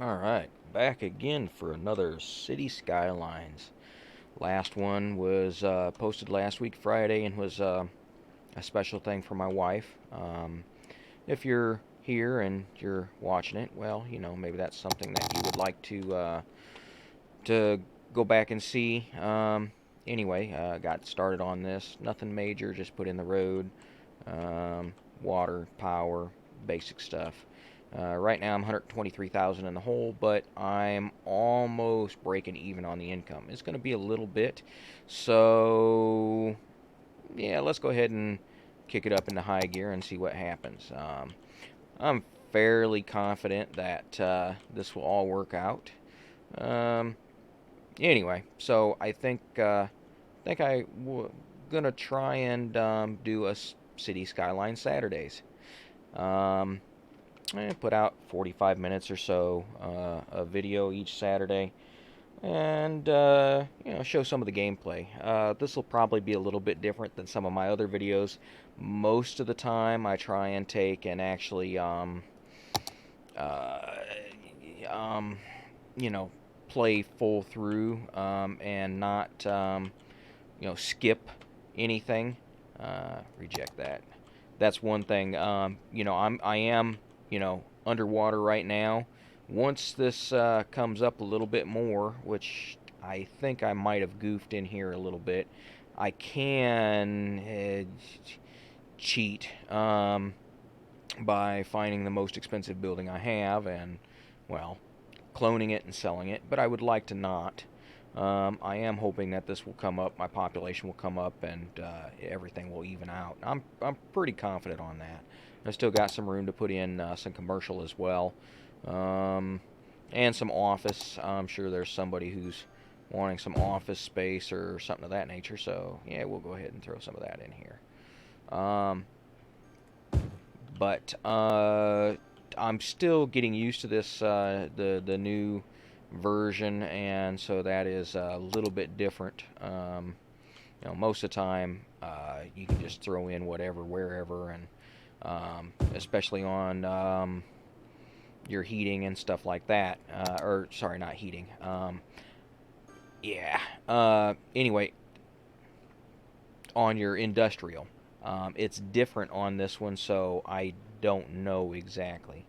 Alright, back again for another City Skylines. Last one was posted last week Friday and was a special thing for my wife. If you're here and you're watching it, well, maybe that's something that you would like to go back and see. Anyway, got started on this. Nothing major, just put in the road, um, water, power, basic stuff. Right now I'm 123,000 in the hole, but I'm almost breaking even on the income. It's going to be a little bit, so yeah, let's go ahead and kick it up into high gear and see what happens. I'm fairly confident that this will all work out. Um, anyway, so I think gonna try and do a City Skyline Saturdays. Um, put out 45 minutes or so of video each Saturday, and show some of the gameplay. This will probably be a little bit different than some of my other videos. Most of the time, I try and take and actually uh, um, you know play full through and not skip anything. Reject that. That's one thing. I am underwater right now. Once this comes up a little bit more, which I think I might have goofed in here a little bit, I can cheat by finding the most expensive building I have and, well, cloning it and selling it. But I would like to not. I am hoping that this will come up, my population will come up, and everything will even out. I'm pretty confident on that. I still got some room to put in some commercial as well, um, and some office. I'm sure there's somebody who's wanting some office space or something of that nature. So yeah, we'll go ahead and throw some of that in here. Um, but I'm still getting used to this the new version, and so that is a little bit different. Most of the time you can just throw in whatever, wherever, and especially on your heating and stuff like that. Or sorry, not heating. Yeah. Anyway, on your industrial. It's different on this one, so I don't know exactly.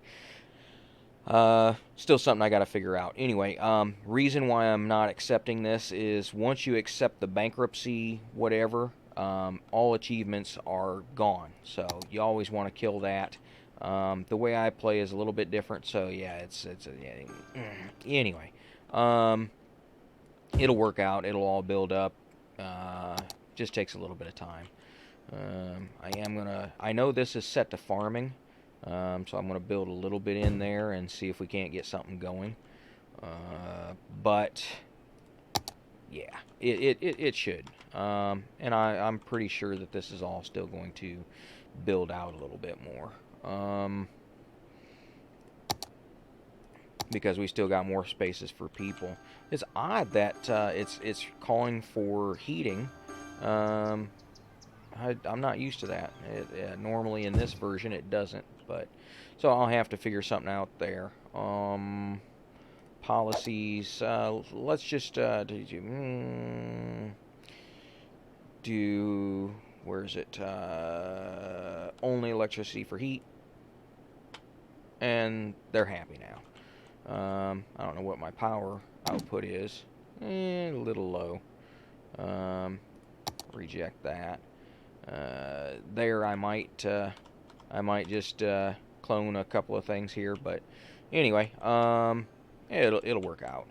Still something I got to figure out. Anyway, reason why I'm not accepting this is once you accept the bankruptcy, whatever, all achievements are gone. So you always want to kill that. The way I play is a little bit different. So yeah, yeah. Anyway, um, it'll work out. It'll all build up. Just takes a little bit of time. I know this is set to farming, so I'm gonna build a little bit in there and see if we can't get something going. But yeah, it should. And I'm pretty sure that this is all still going to build out a little bit more. Because we still got more spaces for people. It's odd that it's calling for heating. Um, I'm not used to that. Normally in this version it doesn't, but so I'll have to figure something out there. Policies. Let's just do where is it? Only electricity for heat, and they're happy now. I don't know what my power output is. A little low. Reject that. There I might just clone a couple of things here, but anyway, it'll work out.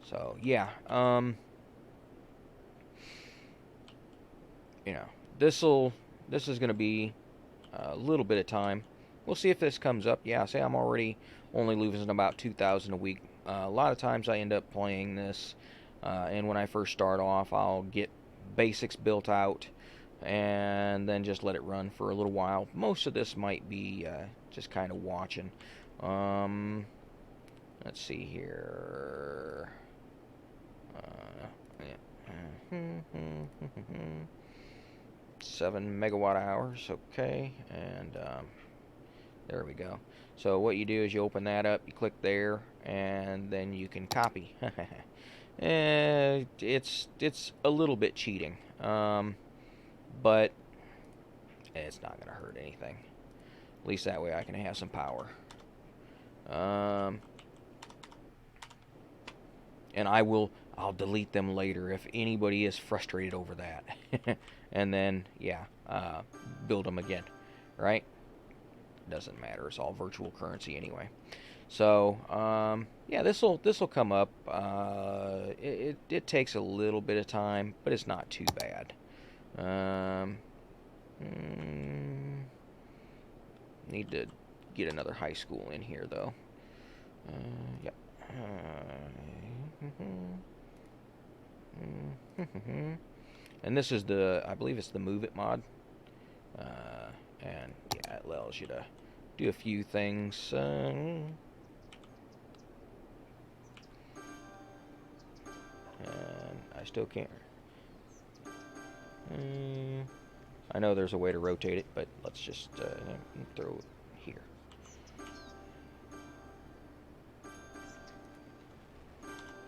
So yeah, you know, this is gonna be a little bit of time. We'll see if this comes up. Yeah, say I'm already only losing about 2,000 a week. A lot of times I end up playing this, and when I first start off, I'll get basics built out and then just let it run for a little while. Most of this might be just kind of watching. Um, let's see here. Yeah. 7 megawatt hours, okay, and There we go. So what you do is you open that up, you click there, and then you can copy. It's a little bit cheating, but it's not going to hurt anything. At least that way I can have some power. And I'll delete them later if anybody is frustrated over that. And then, yeah, build them again, right? Doesn't matter. It's all virtual currency anyway. So, yeah, this'll come up. It takes a little bit of time, but it's not too bad. Need to get another high school in here though. Yep. And this is I believe it's the Move It mod. And yeah, it allows you to do a few things. And I still can't. I know there's a way to rotate it, but let's just throw it here.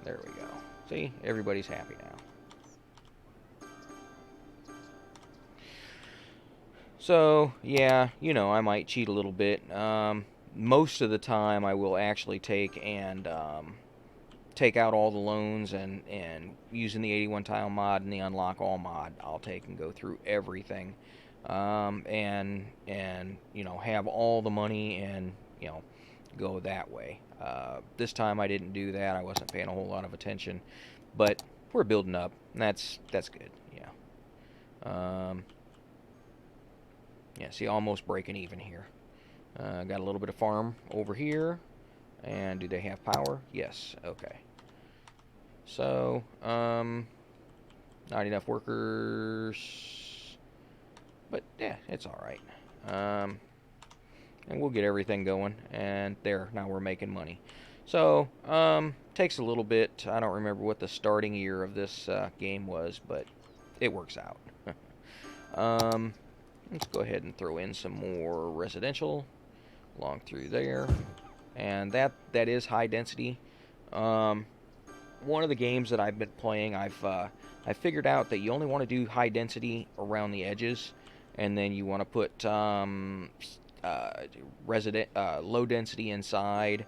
There we go. See, everybody's happy now. So, yeah, you know, I might cheat a little bit. Most of the time, I will actually take out all the loans and using the 81 tile mod and the unlock all mod, I'll take and go through everything, and you know, have all the money and, you know, go that way. This time I didn't do that. I wasn't paying a whole lot of attention, but we're building up, and that's good. Yeah. Yeah. See, almost breaking even here. Got a little bit of farm over here. And do they have power? Yes. Okay. So, not enough workers, but yeah, it's all right. And we'll get everything going, and there, now we're making money. So, takes a little bit. I don't remember what the starting year of this game was, but it works out. Let's go ahead and throw in some more residential along through there. And that is high density. One of the games that I've been playing, I figured out that you only want to do high density around the edges, and then you want to put low density inside,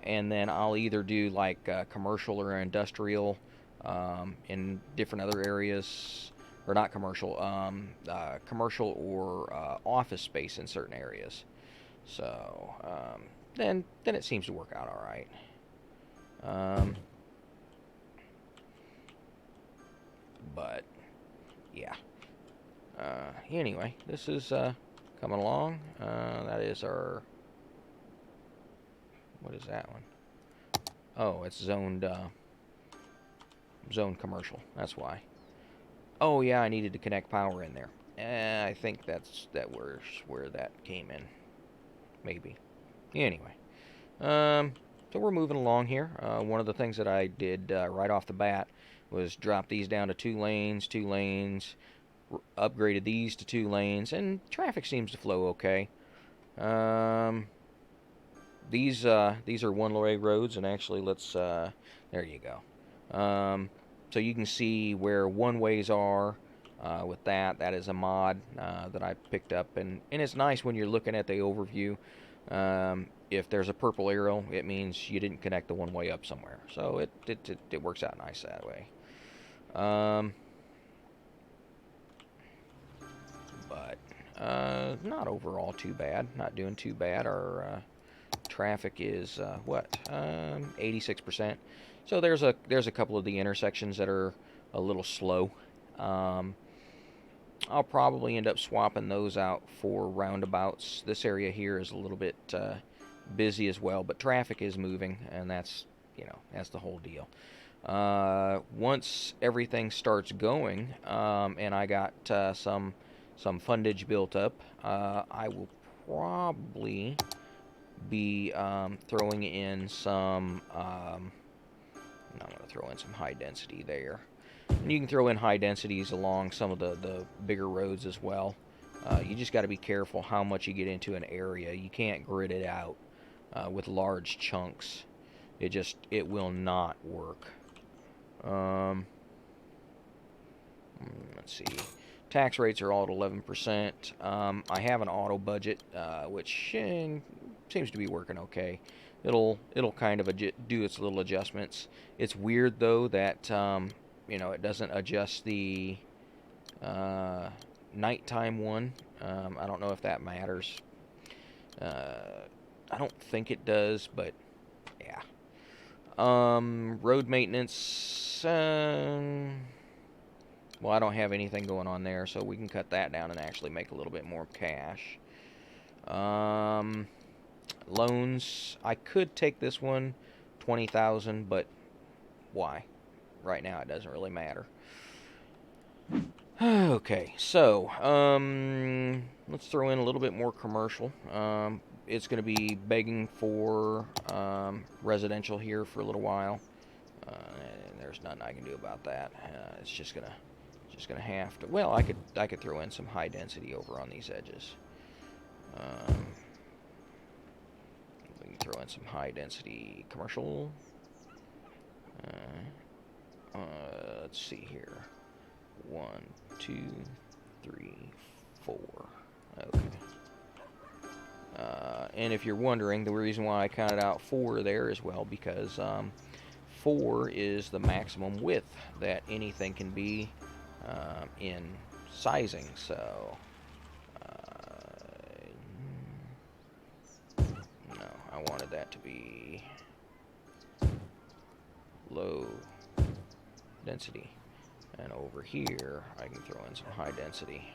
and then I'll either do like commercial or industrial in different other areas, or not commercial, commercial or office space in certain areas. So then it seems to work out all right. But yeah. Anyway, this is coming along. That is our. What is that one? Oh, it's zoned commercial. That's why. Oh yeah, I needed to connect power in there. I think that's where that came in. Maybe. Anyway. So we're moving along here. One of the things that I did right off the bat was drop these down to 2 lanes, upgraded these to 2 lanes, and traffic seems to flow okay. These are one-way roads, and actually let's, there you go. So you can see where one-ways are with that. That is a mod that I picked up, and it's nice when you're looking at the overview. If there's a purple arrow, it means you didn't connect the one-way up somewhere. So it works out nice that way. But not overall too bad. Not doing too bad. Our traffic is what? 86%. So there's a couple of the intersections that are a little slow. I'll probably end up swapping those out for roundabouts. This area here is a little bit busy as well, but traffic is moving, and that's, you know, that's the whole deal. Once everything starts going, and I got some fundage built up, I will probably be throwing in some. I'm going to throw in some high density there. And you can throw in high densities along some of the bigger roads as well. You just got to be careful how much you get into an area. You can't grid it out with large chunks. It will not work. Let's see. Tax rates are all at 11%. I have an auto budget, which seems to be working okay. It'll kind of do its little adjustments. It's weird though that it doesn't adjust the nighttime one. I don't know if that matters. I don't think it does, but yeah. Road maintenance. Well, I don't have anything going on there, so we can cut that down and actually make a little bit more cash. Loans. I could take this one, 20,000, but why? Right now, it doesn't really matter. Okay, so let's throw in a little bit more commercial. It's going to be begging for residential here for a little while. And there's nothing I can do about that. It's just gonna have to. Well, I could throw in some high density over on these edges. We can throw in some high density commercial. Let's see here. 1, 2, 3, 4. Okay. And if you're wondering, the reason why I counted out 4 there as well, because 4 is the maximum width that anything can be in sizing. So, no, I wanted that to be low density. And over here, I can throw in some high density.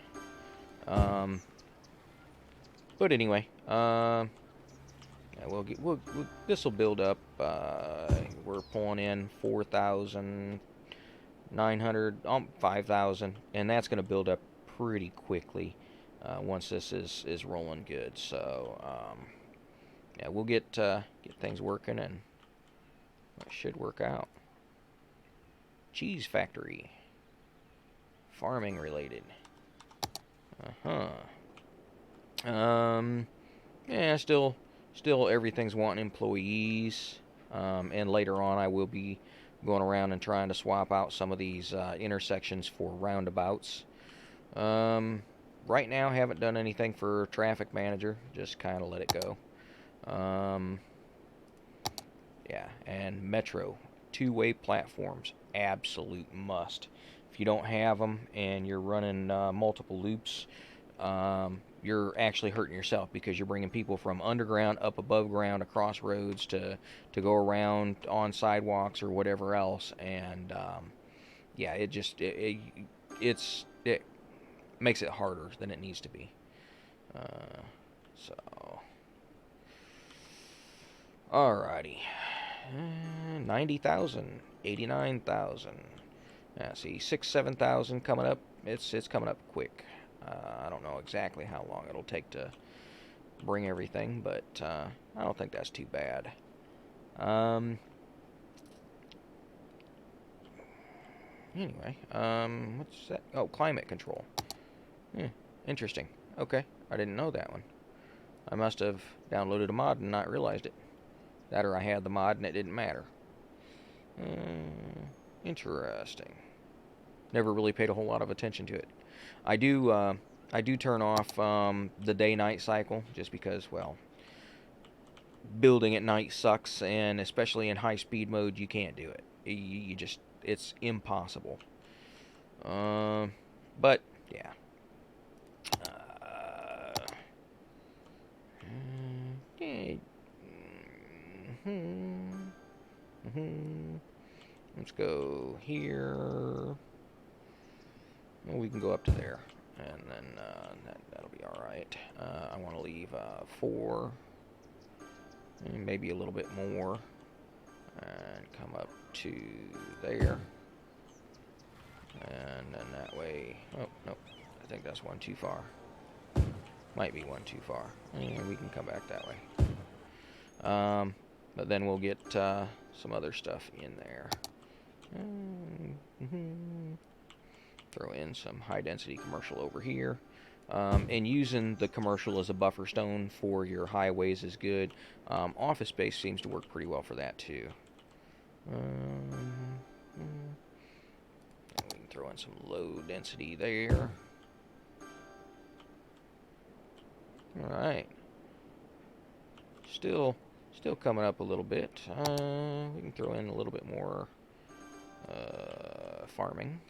But anyway, yeah, this will build up. We're pulling in 4,900, 5,000, and that's going to build up pretty quickly once this is rolling good. So yeah, we'll get things working, and it should work out. Cheese factory. Farming related. Yeah, still everything's wanting employees. And later on I will be going around and trying to swap out some of these intersections for roundabouts. Right now haven't done anything for traffic manager, just kind of let it go. Yeah, and metro, 2-way platforms, absolute must. If you don't have them and you're running multiple loops, you're actually hurting yourself, because you're bringing people from underground up above ground across roads to go around on sidewalks or whatever else, and yeah, it makes it harder than it needs to be. So, alrighty, 90,000, 89,000. Yeah, see, 7,000 coming up. It's coming up quick. I don't know exactly how long it'll take to bring everything, but I don't think that's too bad. Anyway, what's that? Oh, climate control. Interesting. Okay, I didn't know that one. I must have downloaded a mod and not realized it. That, or I had the mod and it didn't matter. Interesting. Never really paid a whole lot of attention to it. I do turn off the day-night cycle, just because, well, building at night sucks, and especially in high-speed mode, you can't do it. You just, it's impossible. But yeah. Let's go here. Well, we can go up to there, and then that'll be all right. I want to leave 4, and maybe a little bit more, and come up to there, and then that way. Oh nope, I think that's one too far. Might be one too far. And we can come back that way. But then we'll get some other stuff in there. Throw in some high density commercial over here. And using the commercial as a buffer stone for your highways is good. Office space seems to work pretty well for that too. We can throw in some low density there. Alright. Still coming up a little bit. We can throw in a little bit more farming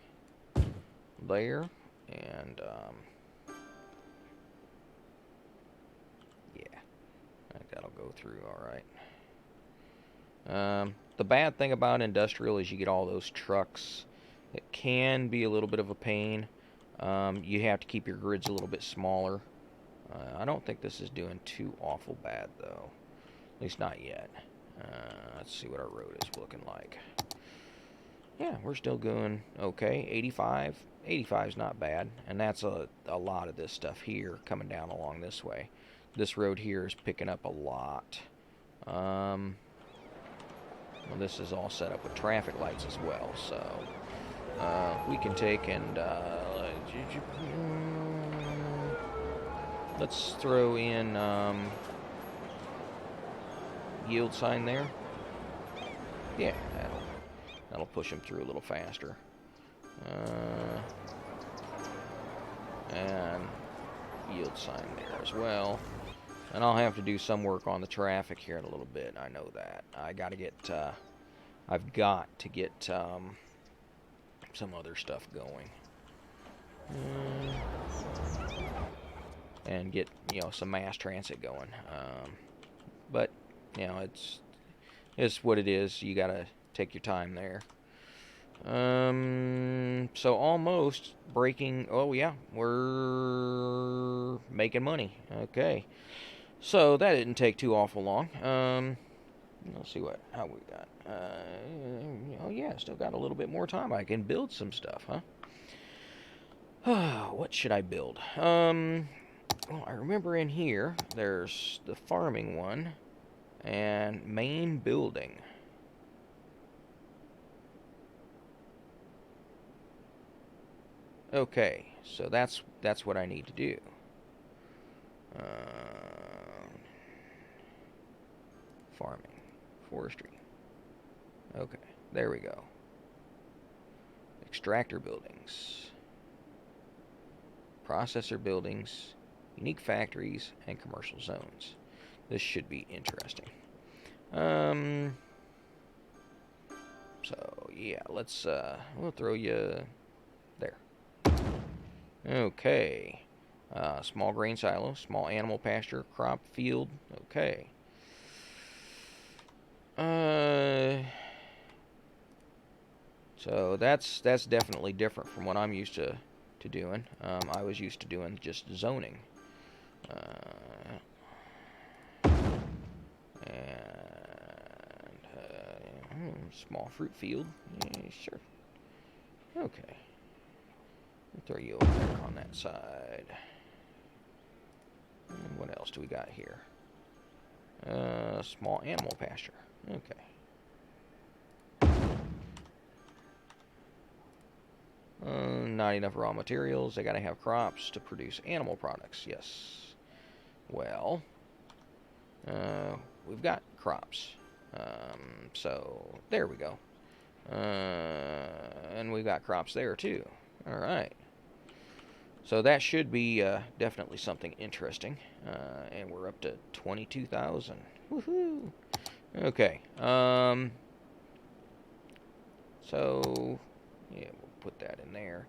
there. And, yeah. I think that'll go through alright. The bad thing about industrial is you get all those trucks. It can be a little bit of a pain. You have to keep your grids a little bit smaller. I don't think this is doing too awful bad, though. At least not yet. Let's see what our road is looking like. Yeah, we're still going okay. 85. 85 is not bad. And that's a lot of this stuff here coming down along this way. This road here is picking up a lot. Well, this is all set up with traffic lights as well. So we can take and... let's throw in yield sign there. Yeah, that'll push him through a little faster. And yield sign there as well. And I'll have to do some work on the traffic here in a little bit. I know that. I've got to get some other stuff going. And get, some mass transit going. But, it's what it is. You gotta take your time there. So almost breaking. Oh yeah, we're making money. Okay, so that didn't take too awful long. Let's see how we got. Oh yeah, still got a little bit more time. I can build some stuff, huh? What should I build? Well, I remember in here there's the farming one and main building. Okay, so that's what I need to do. Farming, forestry. Okay, there we go. Extractor buildings, processor buildings, unique factories, and commercial zones. This should be interesting. So yeah, we'll throw you there. Okay. Small grain silo, small animal pasture, crop field. Okay. So that's definitely different from what I'm used to doing. I was used to doing just zoning. Small fruit field. Yeah, sure. Okay. I'll throw you over there on that side. And what else do we got here? Small animal pasture. Okay. Not enough raw materials. They gotta have crops to produce animal products. Yes. Well, we've got crops. So there we go. And we've got crops there too. All right. So that should be definitely something interesting. And we're up to 22,000. Woohoo! Okay. So yeah, we'll put that in there.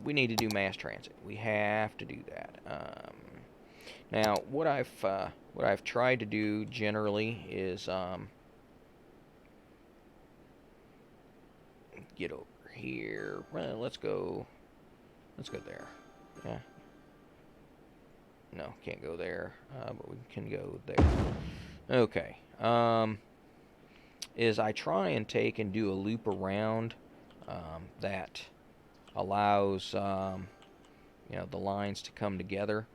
We need to do mass transit. We have to do that. Now, what I've tried to do generally is get over here. Well, let's go there. Yeah. No, can't go there. But we can go there. Okay. Is I try and take and do a loop around that allows the lines to come together.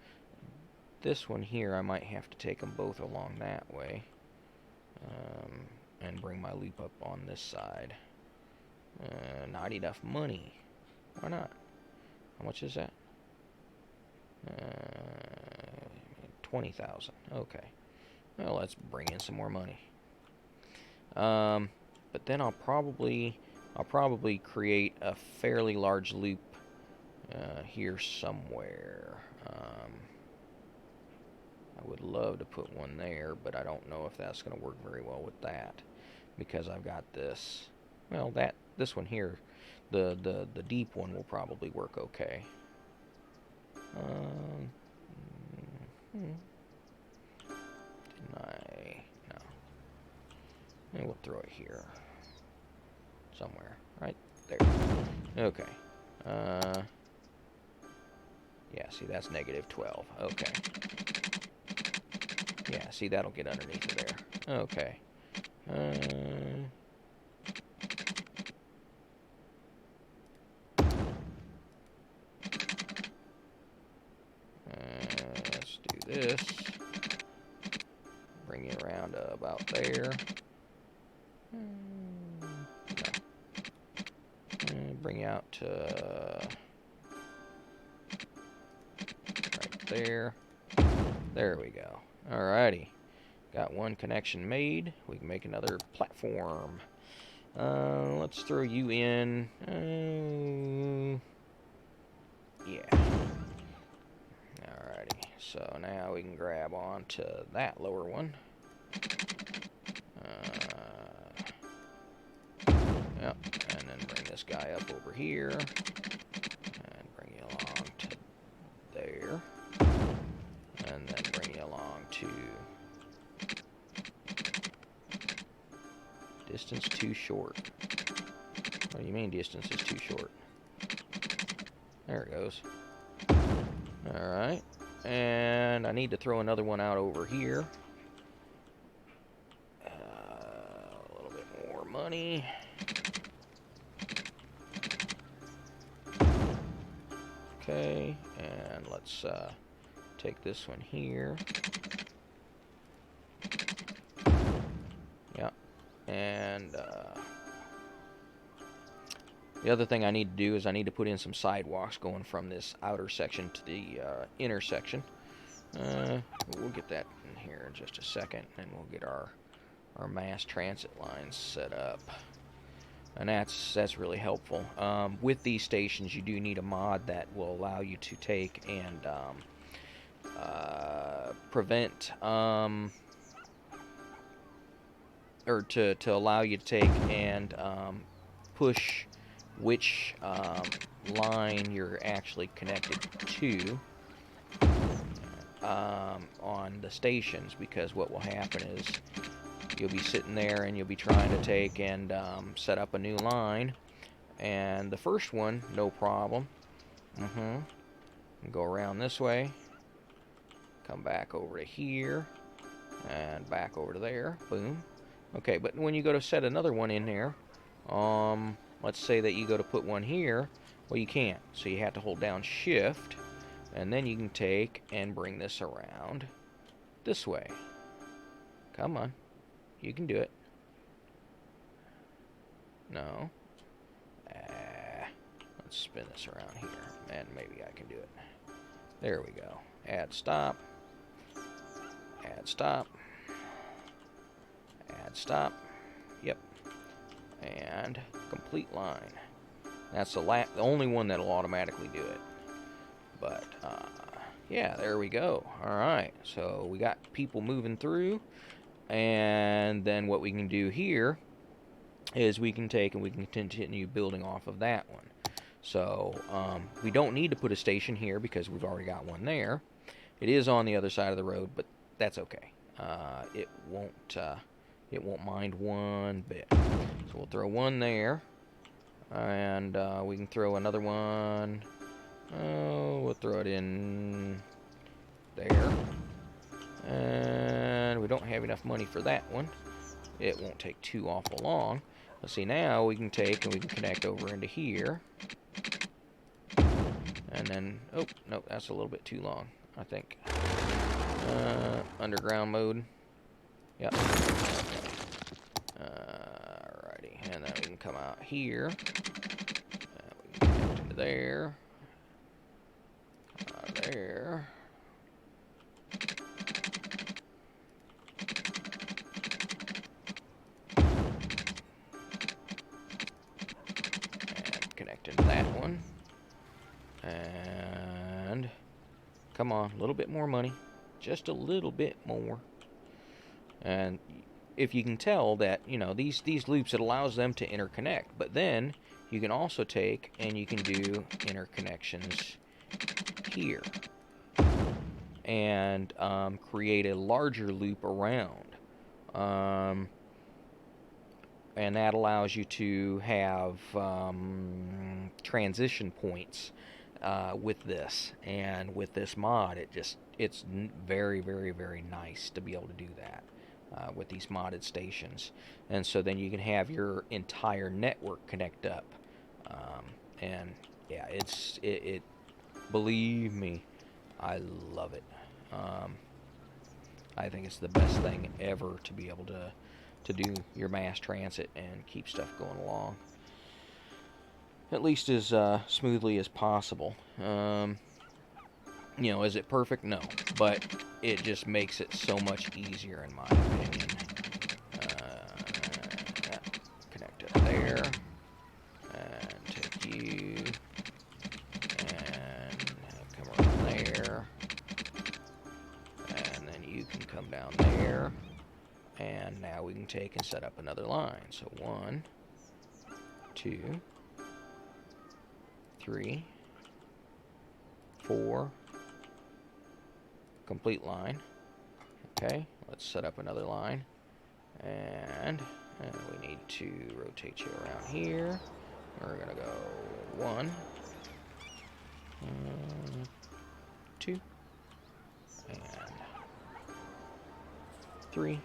This one here, I might have to take them both along that way and bring my loop up on this side. Not enough money. Why not? How much is that? 20,000. Okay. Well, let's bring in some more money. But then I'll probably create a fairly large loop here somewhere. I would love to put one there, but I don't know if that's going to work very well with that, because I've got this. Well, this one here, the deep one will probably work okay. Didn't I? No. And we'll throw it here somewhere, right there. Okay. Yeah, see, that's -12. Okay. Yeah, see, that'll get underneath of there. Okay. Let's do this. Bring it around about there. No. Bring you out to right there. There we go. Alrighty. Got one connection made. We can make another platform. Let's throw you in. Yeah. Alrighty. So now we can grab on to that lower one. Yep. And then bring this guy up over here. And bring you along to there. And then bring you along to... Distance too short. What do you mean distance is too short? There it goes. Alright. And I need to throw another one out over here. A little bit more money. Okay. And let's take this one here. Yeah. And the other thing I need to do is I need to put in some sidewalks going from this outer section to the inner section. We'll get that in here in just a second, and we'll get our mass transit lines set up. And that's really helpful. With these stations, you do need a mod that will allow you to take and prevent or to allow you to take and push which line you're actually connected to on the stations, because what will happen is you'll be sitting there and you'll be trying to take and set up a new line, and the first one, no problem. Go around this way, come back over to here, and back over to there. Boom. Okay, but when you go to set another one in there, let's say that you go to put one here, well, you can't. So you have to hold down Shift, and then you can take and bring this around this way. Come on. You can do it. No. Let's spin this around here, and maybe I can do it. There we go. Add stop. Add stop. Add stop. Yep. And complete line. That's the only one that'll automatically do it. But yeah, there we go. All right, so we got people moving through, and then what we can do here is we can take and we can continue building off of that one. So we don't need to put a station here because we've already got one there. It is on the other side of the road, but that's okay. It won't mind one bit. So we'll throw one there, and we can throw another one. We'll throw it in there, and we don't have enough money for that one. It won't take too awful long. Let's see, now we can take and we can connect over into here, and then, oh no, that's a little bit too long, I think. Underground mode. Yep. Alrighty, and then we can come out here. We can connect into there. There. Come on, a little bit more money. Just a little bit more. And if you can tell that, you know, these loops, it allows them to interconnect. But then you can also take and you can do interconnections here. And create a larger loop around. And that allows you to have transition points with this. And with this mod, it's very, very, very nice to be able to do that with these modded stations. And so then you can have your entire network connect up. And yeah, it believe me, I love it. I think it's the best thing ever to be able to do your mass transit and keep stuff going along, at least as smoothly as possible. You know, is it perfect? No, but it just makes it so much easier in my opinion. Connect it there, and take you, and come around there, and then you can come down there. And now we can take and set up another line. So 1, 2, 3, 4, complete line. Okay, let's set up another line. And we need to rotate you around here. We're gonna go 1, 2, and 3.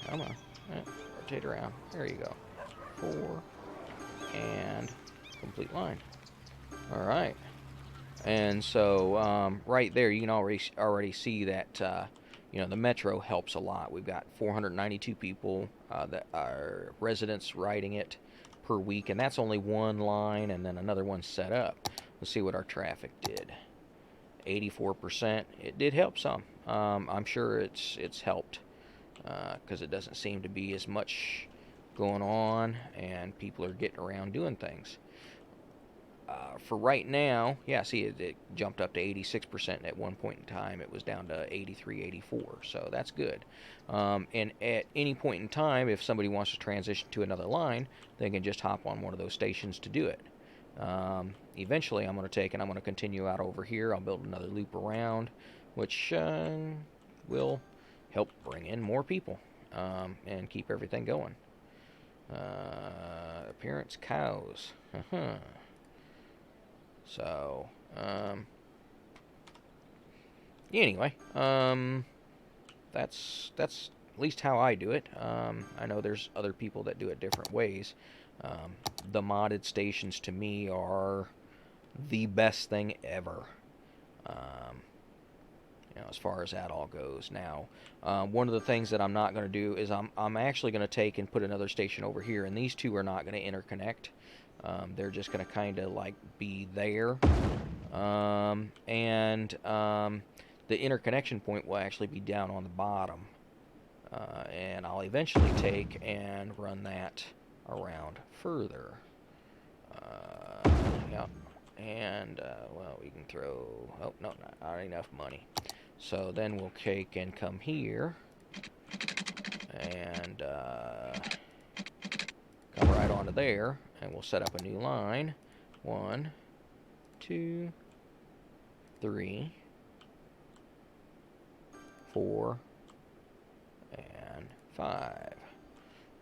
Come on. Rotate around. There you go. 4. And complete line. Alright. And so, right there, you can already see that, you know, the metro helps a lot. We've got 492 people that are residents riding it per week. And that's only one line and then another one set up. Let's see what our traffic did. 84%. It did help some. I'm sure it's helped. Because it doesn't seem to be as much going on and people are getting around doing things. For right now, yeah, see, it jumped up to 86%. At one point in time, it was down to 83, 84, so that's good. And at any point in time, if somebody wants to transition to another line, they can just hop on one of those stations to do it. Eventually, I'm going to take and I'm going to continue out over here. I'll build another loop around, which will help bring in more people and keep everything going. Appearance cows. So, anyway, that's at least how I do it. I know there's other people that do it different ways. The modded stations to me are the best thing ever. You know, as far as that all goes. Now, one of the things that I'm not going to do is I'm actually going to take and put another station over here, and these two are not going to interconnect. They're just going to kind of like be there. The interconnection point will actually be down on the bottom. And I'll eventually take and run that around further. Yep. And, well, we can throw... Oh, no, not enough money. So then we'll take and come here. And, come right onto there. And we'll set up a new line. 1, 2, 3, 4, and 5.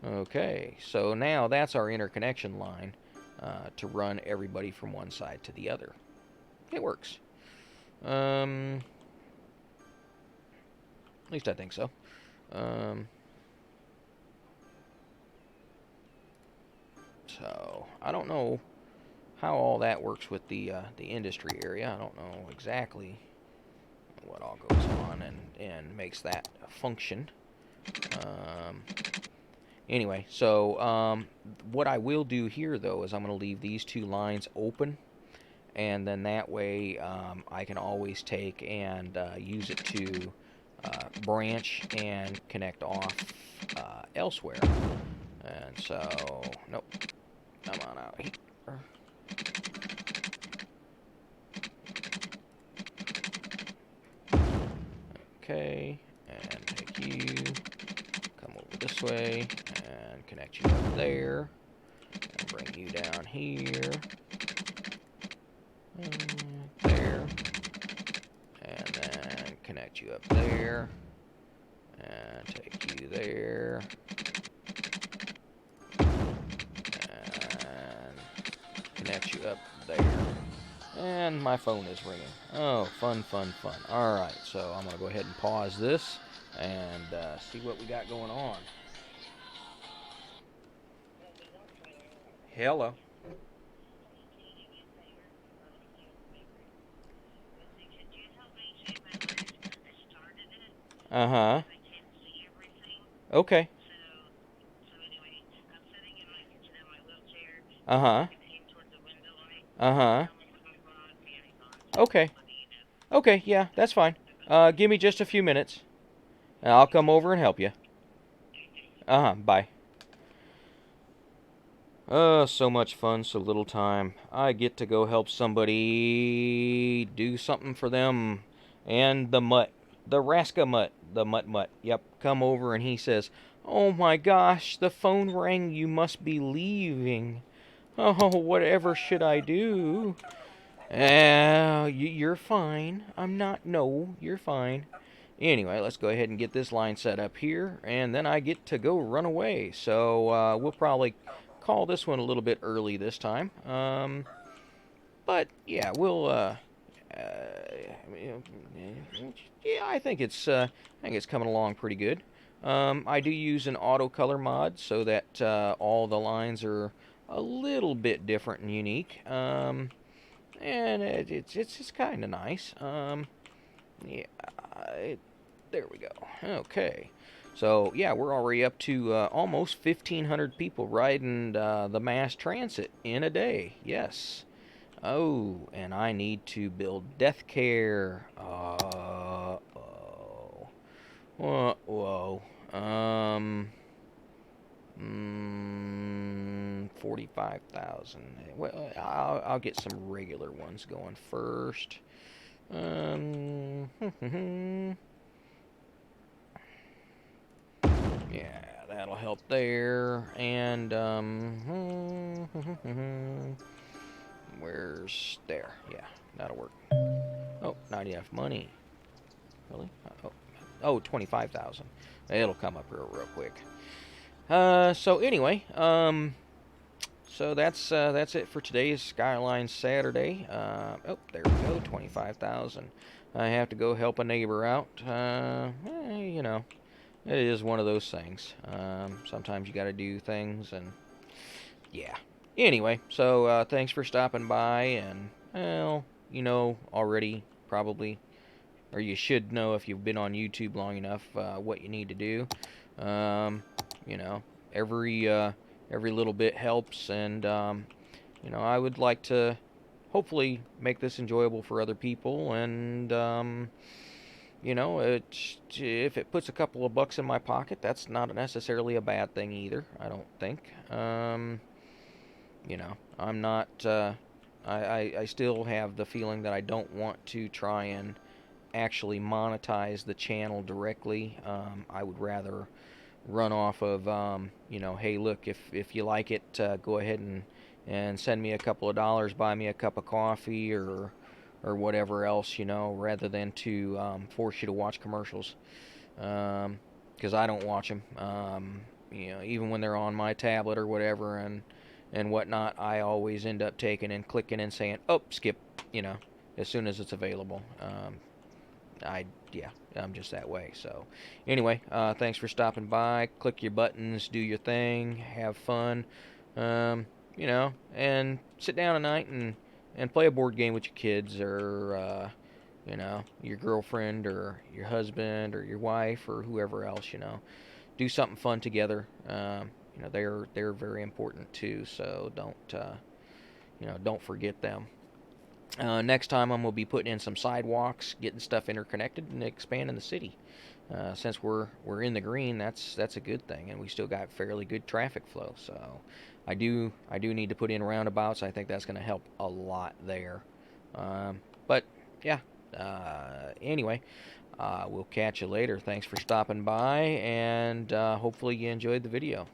Okay, so now that's our interconnection line to run everybody from one side to the other. It works. At least I think so. So I don't know how all that works with the industry area. I don't know exactly what all goes on and makes that function. Anyway, so what I will do here, though, is I'm going to leave these two lines open, and then that way I can always take and use it to branch and connect off elsewhere. And so, nope, come on out here. Okay, and take you, come over this way, and connect you up there, and bring you down here, and there, and then connect you up there, and take you there, and connect you up there. And my phone is ringing. Oh, fun, fun, fun. Alright, so I'm going to go ahead and pause this and see what we got going on. Hello. Uh-huh. Okay. Uh-huh. Uh-huh. Okay. Okay, yeah, that's fine. Give me just a few minutes, and I'll come over and help you. Uh-huh, bye. So much fun, so little time. I get to go help somebody do something for them. And the mutt, the Raska mutt, the MuttMutt, yep, come over and he says, "Oh my gosh, the phone rang, you must be leaving. Oh, whatever should I do?" You're fine. I'm not, no, you're fine. Anyway, let's go ahead and get this line set up here, and then I get to go run away. So we'll probably call this one a little bit early this time. But yeah, we'll. Yeah, I think it's coming along pretty good. I do use an auto color mod so that all the lines are a little bit different and unique. And it's just kind of nice. Yeah, it, there we go. Okay. So, yeah, we're already up to almost 1,500 people riding the mass transit in a day. Yes. Oh, and I need to build death care. Oh. Whoa. 45,000. Well, I'll get some regular ones going first. Yeah, that'll help there. And, where's there? Yeah, that'll work. Oh, not enough money. Really? Oh, 25,000. It'll come up real quick. So anyway, so that's it for today's Skylines Saturday. Oh, there we go, 25,000. I have to go help a neighbor out. You know, it is one of those things. Sometimes you got to do things, and yeah. Anyway, so thanks for stopping by, and well, you know already probably, or you should know if you've been on YouTube long enough what you need to do. You know, every little bit helps, and you know, I would like to hopefully make this enjoyable for other people, and you know, if it puts a couple of bucks in my pocket, that's not necessarily a bad thing either. I don't think. You know, I'm not. I still have the feeling that I don't want to try and actually monetize the channel directly. I would rather run off of, you know, hey, look, if you like it, go ahead and send me a couple of dollars, buy me a cup of coffee, or whatever else, you know, rather than to force you to watch commercials, because I don't watch them. You know, even when they're on my tablet or whatever, and whatnot, I always end up taking and clicking and saying, oh, skip, you know, as soon as it's available. Yeah, I'm just that way. So, anyway, thanks for stopping by. Click your buttons, do your thing, have fun, you know, and sit down at night and play a board game with your kids, or you know, your girlfriend or your husband or your wife or whoever else. You know, do something fun together. You know, they're very important too. So you know, don't forget them. Next time I'm going to be putting in some sidewalks, getting stuff interconnected, and expanding the city. Since we're in the green, that's a good thing, and we still got fairly good traffic flow. So I do need to put in roundabouts. I think that's going to help a lot there. But yeah, Anyway, we'll catch you later. Thanks for stopping by, and hopefully you enjoyed the video.